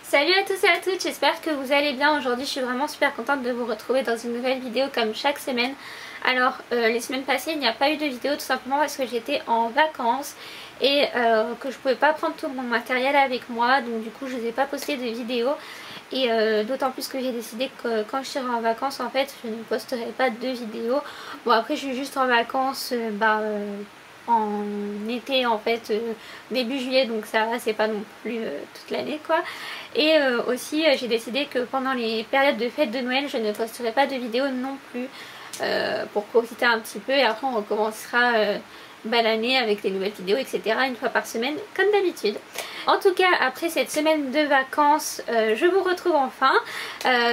Salut à tous et à toutes, j'espère que vous allez bien. Aujourd'hui je suis vraiment super contente de vous retrouver dans une nouvelle vidéo comme chaque semaine. Alors les semaines passées il n'y a pas eu de vidéo tout simplement parce que j'étais en vacances et que je pouvais pas prendre tout mon matériel avec moi, donc du coup je n'ai pas posté de vidéo. Et d'autant plus que j'ai décidé que quand je serai en vacances en fait je ne posterai pas de vidéo. Bon après je suis juste en vacances en été en fait, début juillet, donc ça va, c'est pas non plus toute l'année quoi. Et aussi j'ai décidé que pendant les périodes de fête de Noël je ne posterai pas de vidéos non plus, pour profiter un petit peu et après on recommencera l'année avec les nouvelles vidéos etc. une fois par semaine comme d'habitude. En tout cas après cette semaine de vacances je vous retrouve enfin,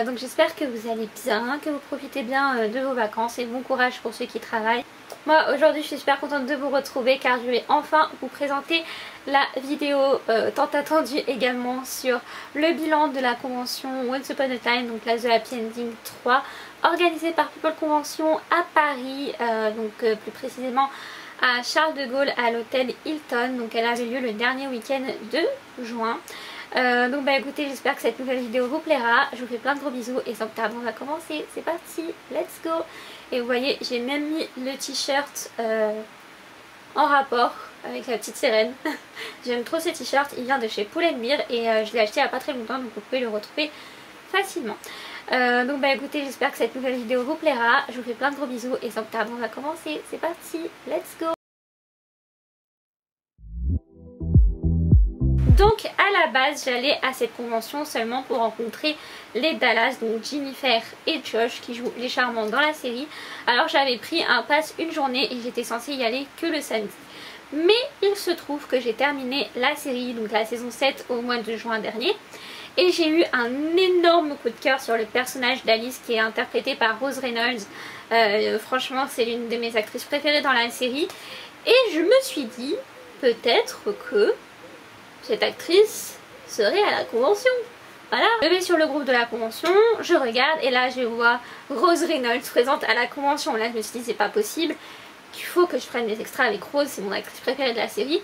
donc j'espère que vous allez bien, que vous profitez bien de vos vacances et bon courage pour ceux qui travaillent. Moi aujourd'hui je suis super contente de vous retrouver car je vais enfin vous présenter la vidéo tant attendue également sur le bilan de la convention Once Upon a Time, donc la The Happy Ending 3 organisée par People Convention à Paris, plus précisément à Charles de Gaulle à l'hôtel Hilton. Donc elle avait lieu le dernier week-end de juin. Écoutez, j'espère que cette nouvelle vidéo vous plaira. Je vous fais plein de gros bisous et sans plus tarder on va commencer. C'est parti, let's go. Et vous voyez j'ai même mis le t-shirt en rapport avec la petite sirène. J'aime trop ce t-shirt, il vient de chez Pull&Bear et je l'ai acheté il n'y a pas très longtemps, donc vous pouvez le retrouver facilement. Écoutez, j'espère que cette nouvelle vidéo vous plaira. Je vous fais plein de gros bisous et sans plus tarder on va commencer. C'est parti, let's go. Donc à la base j'allais à cette convention seulement pour rencontrer les Dallas, donc Jennifer et Josh qui jouent les charmants dans la série. Alors j'avais pris un pass une journée et j'étais censée y aller que le samedi. Mais il se trouve que j'ai terminé la série, donc la saison 7 au mois de juin dernier. Et j'ai eu un énorme coup de cœur sur le personnage d'Alice qui est interprété par Rose Reynolds. Franchement c'est l'une de mes actrices préférées dans la série. Et je me suis dit peut-être que cette actrice serait à la convention. Voilà, je vais sur le groupe de la convention, je regarde et là je vois Rose Reynolds présente à la convention. Là je me suis dit c'est pas possible, il faut que je prenne des extras avec Rose, c'est mon actrice préférée de la série.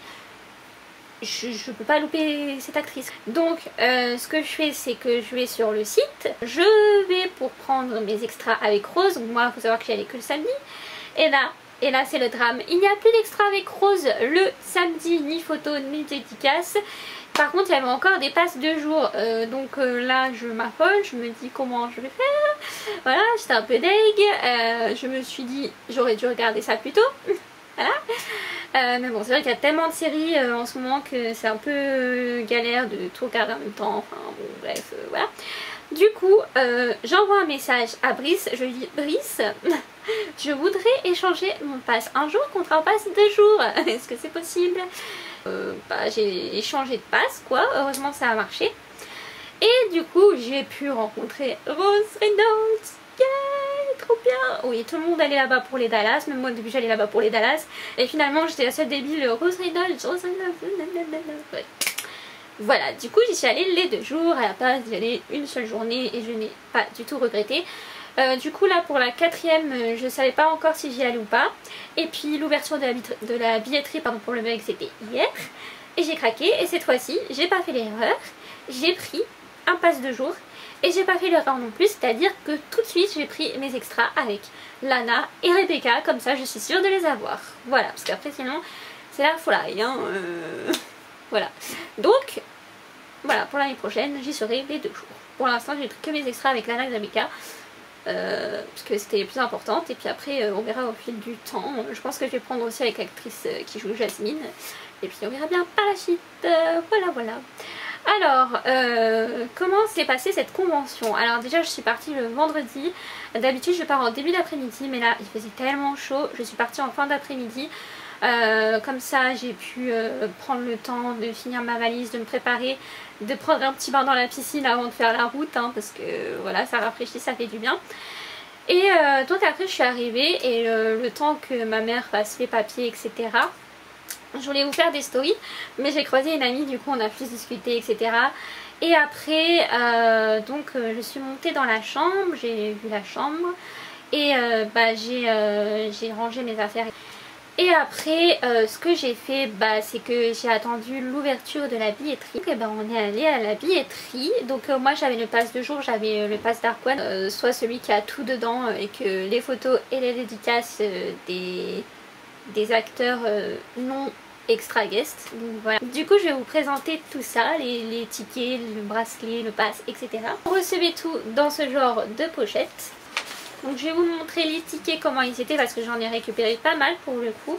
Je peux pas louper cette actrice. Donc ce que je fais c'est que je vais sur le site, je vais pour prendre mes extras avec Rose. Donc moi il faut savoir que j'y allais que le samedi. Et là c'est le drame, il n'y a plus d'extra avec Rose le samedi, ni photo ni dédicace. Par contre il y avait encore des passes de jour, là je m'affole, je me dis comment je vais faire. Voilà, j'étais un peu deg, je me suis dit j'aurais dû regarder ça plus tôt. Voilà. Mais bon c'est vrai qu'il y a tellement de séries en ce moment que c'est un peu galère de tout regarder en même temps, enfin bon bref voilà. Du coup j'envoie un message à Brice, je lui dis Brice je voudrais échanger mon pass un jour contre un pass 2 jours, est-ce que c'est possible? J'ai échangé de pass quoi, heureusement ça a marché. Et du coup j'ai pu rencontrer Rose Reynolds. Yeah, trop bien. Oui, tout le monde allait là-bas pour les Dallas, même moi au début j'allais là-bas pour les Dallas. Et finalement j'étais la seule débile, Rose Reynolds, Rose Reynolds. Ouais. Voilà, du coup j'y suis allée les 2 jours, à la place d'y aller une seule journée et je n'ai pas du tout regretté. Du coup là pour la 4ème je savais pas encore si j'y allais ou pas. Et puis l'ouverture de la billetterie pour le mug c'était hier. Et j'ai craqué et cette fois-ci j'ai pas fait l'erreur. J'ai pris un pass de jour et j'ai pas fait l'erreur non plus. C'est à dire que tout de suite j'ai pris mes extras avec Lana et Rebecca. Comme ça je suis sûre de les avoir. Voilà, parce qu'après sinon c'est la folie hein. Voilà, donc voilà, pour l'année prochaine j'y serai les 2 jours. Pour l'instant j'ai pris que mes extras avec Lana et Rebecca. Parce que c'était les plus importantes et puis après on verra au fil du temps. Je pense que je vais prendre aussi avec l'actrice qui joue Jasmine et puis on verra bien par la suite. Voilà. Alors comment s'est passée cette convention? Alors déjà je suis partie le vendredi. D'habitude je pars en début d'après-midi mais là il faisait tellement chaud, je suis partie en fin d'après-midi. Comme ça j'ai pu prendre le temps de finir ma valise, de me préparer, de prendre un petit bain dans la piscine avant de faire la route hein, parce que voilà ça rafraîchit, ça fait du bien. Et donc après je suis arrivée et le temps que ma mère fasse les papiers etc. Je voulais vous faire des stories mais j'ai croisé une amie, du coup on a plus discuté etc. Et après je suis montée dans la chambre, j'ai vu la chambre et j'ai rangé mes affaires. Et après ce que j'ai fait, c'est que j'ai attendu l'ouverture de la billetterie. Et on est allé à la billetterie. Donc moi j'avais le pass de jour, j'avais le pass Dark One, soit celui qui a tout dedans et que les photos et les dédicaces des acteurs non extra guest. Donc voilà. Du coup je vais vous présenter tout ça, les tickets, le bracelet, le pass, etc. Vous recevez tout dans ce genre de pochette. Donc je vais vous montrer les tickets, comment ils étaient, parce que j'en ai récupéré pas mal pour le coup.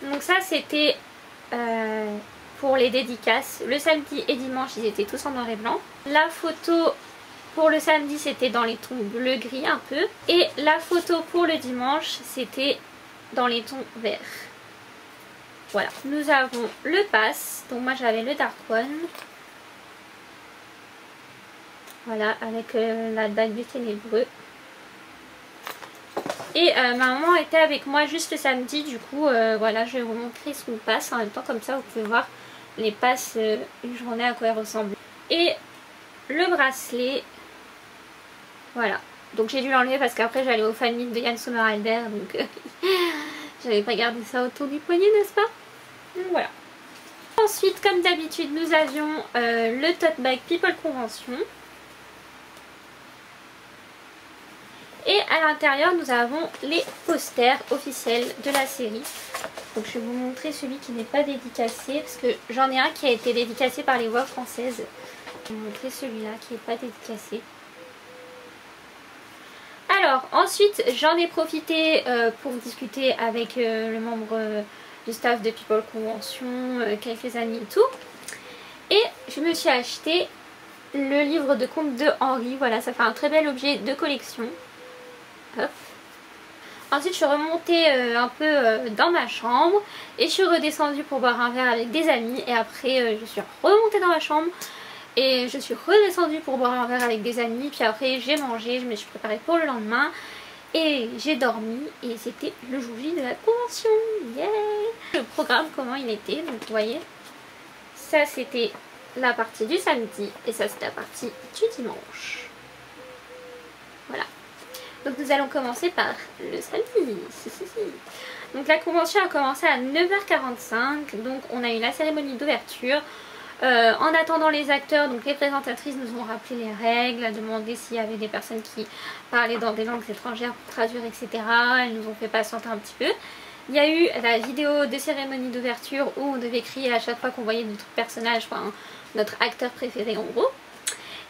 Donc ça c'était pour les dédicaces. Le samedi et dimanche ils étaient tous en noir et blanc. La photo pour le samedi c'était dans les tons bleu-gris un peu. Et la photo pour le dimanche c'était dans les tons verts. Voilà. Nous avons le pass. Donc moi j'avais le Dark One. Voilà, avec la dague du ténébreux. Et ma maman était avec moi juste le samedi, du coup voilà, je vais vous montrer son pass en même temps, comme ça vous pouvez voir les passes une journée à quoi elles ressemblent. Et le bracelet, voilà, donc j'ai dû l'enlever parce qu'après j'allais au fan meet de Yann Sommerhalder, donc j'avais pas gardé ça autour du poignet, n'est-ce pas? Donc voilà. Ensuite, comme d'habitude, nous avions le tote bag People Convention. Et à l'intérieur nous avons les posters officiels de la série. Donc je vais vous montrer celui qui n'est pas dédicacé, parce que j'en ai un qui a été dédicacé par les voix françaises. Je vais vous montrer celui-là qui n'est pas dédicacé. Alors ensuite j'en ai profité pour discuter avec le membre du staff de People Convention, quelques amis et tout. Et je me suis acheté le livre de contes de Henri. Voilà, ça fait un très bel objet de collection. Hop. Ensuite je suis remontée un peu dans ma chambre et je suis redescendue pour boire un verre avec des amis. Et après je suis remontée dans ma chambre et je suis redescendue pour boire un verre avec des amis. Puis après j'ai mangé, je me suis préparée pour le lendemain et j'ai dormi. Et c'était le jour J de la convention. Yeah. Le programme, comment il était, donc vous voyez, ça c'était la partie du samedi et ça c'est la partie du dimanche. Voilà. Donc nous allons commencer par le samedi. Donc la convention a commencé à 9h45. Donc on a eu la cérémonie d'ouverture. En attendant les acteurs, donc les présentatrices nous ont rappelé les règles, a demandé s'il y avait des personnes qui parlaient dans des langues étrangères pour traduire, etc. Elles nous ont fait patienter un petit peu. Il y a eu la vidéo de cérémonie d'ouverture où on devait crier à chaque fois qu'on voyait notre personnage, enfin notre acteur préféré en gros.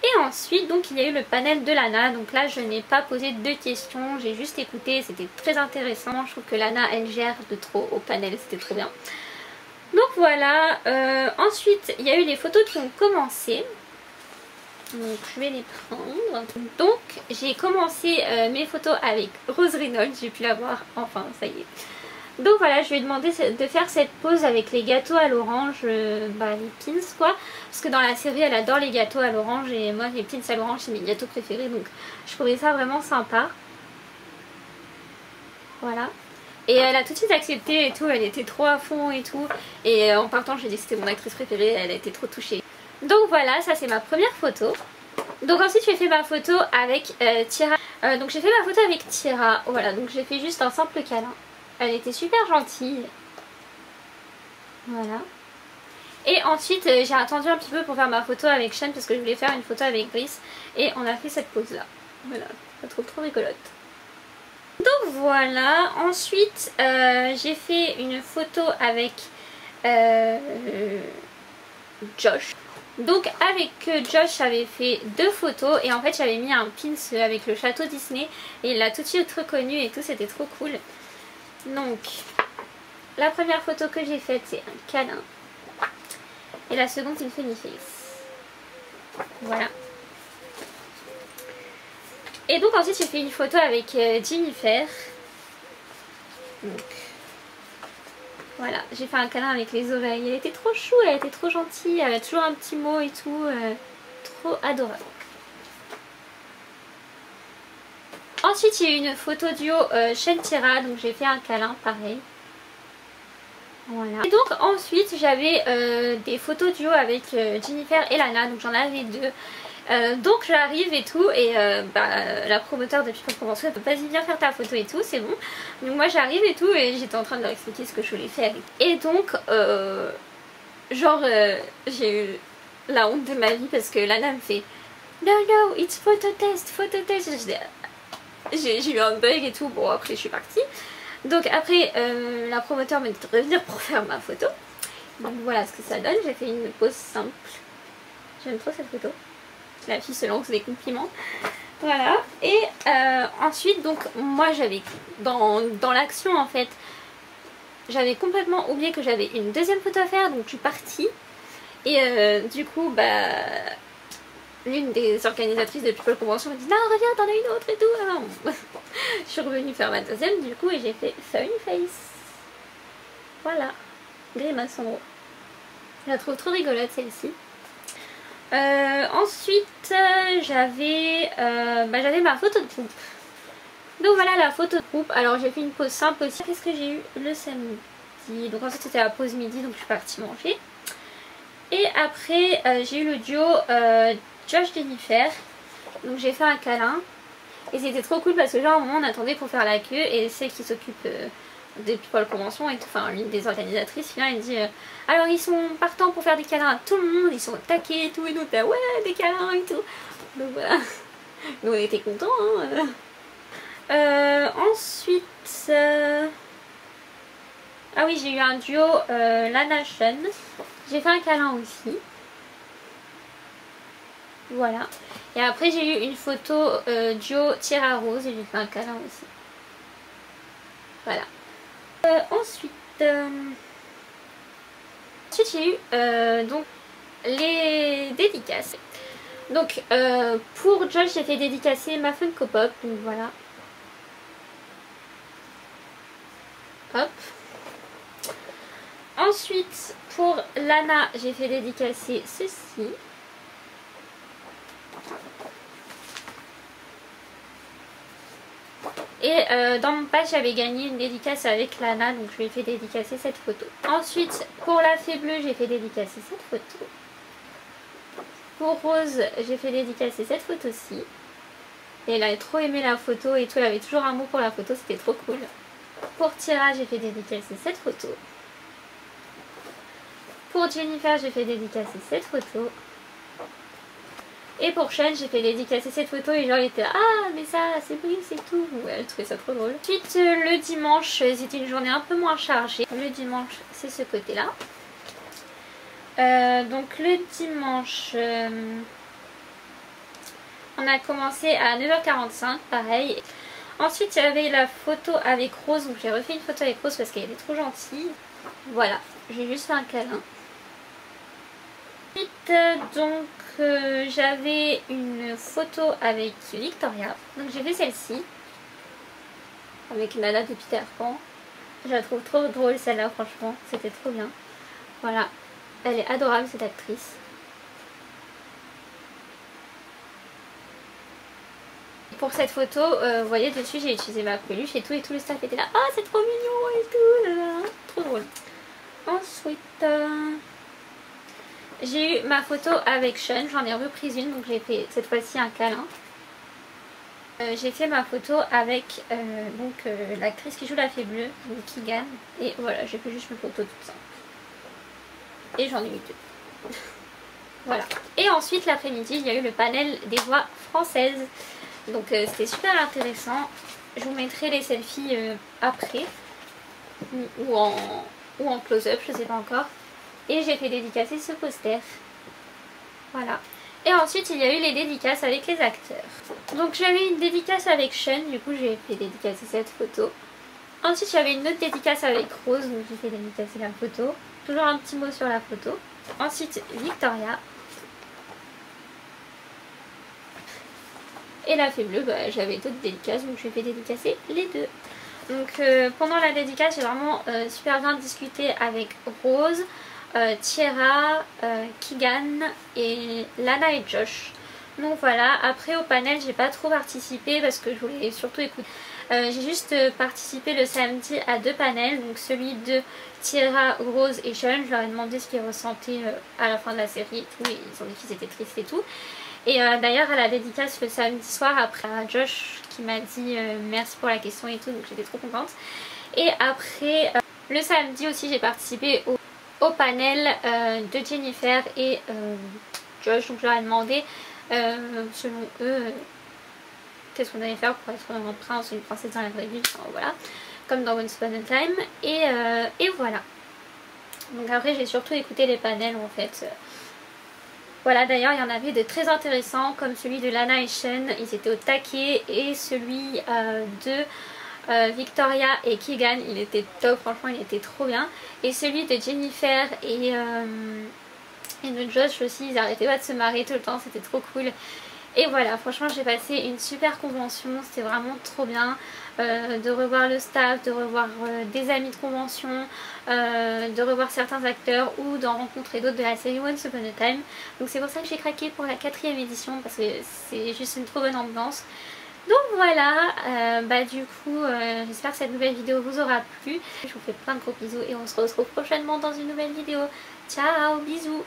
Et ensuite donc il y a eu le panel de Lana. Donc là je n'ai pas posé de questions, j'ai juste écouté, c'était très intéressant. Je trouve que Lana elle gère de trop au panel, c'était trop bien. Donc voilà, ensuite il y a eu les photos qui ont commencé. Donc je vais les prendre. Donc j'ai commencé mes photos avec Rose Reynolds, j'ai pu la voir, enfin ça y est. Donc voilà, je lui ai demandé de faire cette pose avec les gâteaux à l'orange, les pins quoi. Parce que dans la série elle adore les gâteaux à l'orange et moi les pins à l'orange c'est mes gâteaux préférés. Donc je trouvais ça vraiment sympa. Voilà. Et elle a tout de suite accepté et tout, elle était trop à fond et tout. Et en partant j'ai dit que c'était mon actrice préférée, elle a été trop touchée. Donc voilà, ça c'est ma première photo. Donc ensuite j'ai fait ma photo avec Tyra. Donc j'ai fait ma photo avec Tyra, voilà, donc j'ai fait juste un simple câlin. Elle était super gentille. Voilà. Et ensuite j'ai attendu un petit peu pour faire ma photo avec Sean parce que je voulais faire une photo avec Brice. Et on a fait cette pose là. Voilà, je la trouve trop rigolote. Donc voilà, ensuite j'ai fait une photo avec Josh. Donc avec Josh j'avais fait 2 photos et en fait j'avais mis un pins avec le château Disney et il l'a tout de suite reconnu et tout, c'était trop cool. Donc la première photo que j'ai faite c'est un câlin et la seconde c'est une funny face. Voilà. Et donc ensuite j'ai fait une photo avec Jennifer. Donc voilà, j'ai fait un câlin avec les oreilles. Elle était trop chou, elle était trop gentille, elle a toujours un petit mot et tout, trop adorable. Ensuite il y a eu une photo duo Sean Tyra, donc j'ai fait un câlin pareil. Voilà. Et donc ensuite j'avais des photos duo avec Jennifer et Lana, donc j'en avais 2. Donc j'arrive et tout et la promoteur de People Convention elle peut vas-y viens faire ta photo et tout, c'est bon. Donc moi j'arrive et tout et j'étais en train de leur expliquer ce que je voulais faire. Et donc j'ai eu la honte de ma vie parce que Lana me fait no no it's photo test. J'ai eu un bug et tout, bon après je suis partie. Donc après la promoteur m'a dit de revenir pour faire ma photo. Donc voilà ce que ça donne, j'ai fait une pose simple. J'aime trop cette photo. La fille se lance des compliments. Voilà. Et ensuite donc moi j'avais dans l'action en fait, j'avais complètement oublié que j'avais une deuxième photo à faire, donc je suis partie. Et du coup l'une des organisatrices de People Convention m'a dit non reviens t'en as une autre et tout. Alors, je suis revenue faire ma deuxième du coup et j'ai fait funny face. Voilà. Grimace en gros. Je la trouve trop rigolote celle-ci. Ensuite j'avais ma photo de groupe. Donc voilà la photo de groupe. Alors j'ai fait une pause simple aussi. Qu'est-ce que j'ai eu le samedi? Donc ensuite c'était la pause midi donc je suis partie manger. Et après j'ai eu le duo Josh Jennifer. Donc j'ai fait un câlin. Et c'était trop cool parce que genre à un moment on attendait pour faire la queue. Et celle qui s'occupe des People Convention et tout, enfin l'une des organisatrices vient et dit alors ils sont partants pour faire des câlins à tout le monde, ils sont au taquet et tout, et nous t'as ouais des câlins et tout. Donc voilà, nous on était contents hein. Ensuite ah oui j'ai eu un duo Lana Sean, j'ai fait un câlin aussi. Voilà. Et après j'ai eu une photo duo Tierra Rose et j'ai fait un câlin aussi. Voilà. Ensuite j'ai eu donc les dédicaces. Donc pour Josh j'ai fait dédicacer ma Funko Pop, donc voilà. Hop. Ensuite pour Lana j'ai fait dédicacer ceci. Et dans mon page j'avais gagné une dédicace avec Lana, donc je lui ai fait dédicacer cette photo. Ensuite pour la fée bleue j'ai fait dédicacer cette photo. Pour Rose j'ai fait dédicacer cette photo-ci. Et elle avait trop aimé la photo et tout, elle avait toujours un mot pour la photo, c'était trop cool. Pour Tira j'ai fait dédicacer cette photo. Pour Jennifer j'ai fait dédicacer cette photo. Et pour Sean j'ai fait dédicacer cette photo et genre il était là, ah mais ça c'est Brice c'est tout. Ouais elle trouvait ça trop drôle. Ensuite le dimanche c'était une journée un peu moins chargée. Le dimanche c'est ce côté là. Donc le dimanche on a commencé à 9h45 pareil. Ensuite il y avait la photo avec Rose, donc j'ai refait une photo avec Rose parce qu'elle était trop gentille. Voilà, j'ai juste fait un câlin. Ensuite donc j'avais une photo avec Victoria, donc j'ai fait celle-ci avec Nala de Peter Pan. Je la trouve trop drôle celle-là, franchement, c'était trop bien. Voilà, elle est adorable cette actrice. Pour cette photo, vous voyez dessus j'ai utilisé ma peluche et tout le staff était là, ah c'est trop mignon et tout, là, là. Trop drôle. Ensuite j'ai eu ma photo avec Sean, j'en ai reprise une, donc j'ai fait cette fois-ci un câlin. J'ai fait ma photo avec l'actrice qui joue la fée bleue, Keegan, et voilà, j'ai fait juste une photo toute simple. Et j'en ai eu deux. Voilà. Et ensuite l'après-midi, il y a eu le panel des voix françaises. Donc c'était super intéressant. Je vous mettrai les selfies après, ou en close-up, je sais pas encore. Et j'ai fait dédicacer ce poster. Voilà. Et ensuite il y a eu les dédicaces avec les acteurs. Donc j'avais une dédicace avec Sean, du coup j'ai fait dédicacer cette photo. Ensuite j'avais une autre dédicace avec Rose, donc j'ai fait dédicacer la photo. Toujours un petit mot sur la photo. Ensuite Victoria. Et la fée bleue, j'avais d'autres dédicaces, donc j'ai fait dédicacer les deux. Donc pendant la dédicace j'ai vraiment super bien discuté avec Rose, Tierra, Keegan et Lana et Josh. Donc voilà, après au panel j'ai pas trop participé parce que je voulais surtout écouter. J'ai juste participé le samedi à deux panels, donc celui de Tierra, Rose et Sean. Je leur ai demandé ce qu'ils ressentaient à la fin de la série et tout, et ils ont dit qu'ils étaient tristes et tout. Et d'ailleurs à la dédicace le samedi soir après Josh qui m'a dit merci pour la question et tout, donc j'étais trop contente. Et après le samedi aussi j'ai participé au panel de Jennifer et Josh, donc je leur ai demandé selon eux qu'est-ce qu'on allait faire pour être un prince ou une princesse dans la vraie vie, enfin, voilà, comme dans Once Upon a Time. Et voilà. Donc après j'ai surtout écouté les panels en fait. Voilà, d'ailleurs il y en avait de très intéressants comme celui de Lana et Shane, ils étaient au taquet, et celui de Victoria et Keegan, il était top, franchement il était trop bien. Et celui de Jennifer et de Josh aussi, ils arrêtaient pas de se marrer tout le temps, c'était trop cool. Et voilà, franchement j'ai passé une super convention, c'était vraiment trop bien de revoir le staff, de revoir des amis de convention, de revoir certains acteurs ou d'en rencontrer d'autres de la série Once Upon a Time. Donc c'est pour ça que j'ai craqué pour la 4e édition, parce que c'est juste une trop bonne ambiance. Donc voilà, du coup j'espère que cette nouvelle vidéo vous aura plu. Je vous fais plein de gros bisous et on se retrouve prochainement dans une nouvelle vidéo. Ciao, bisous.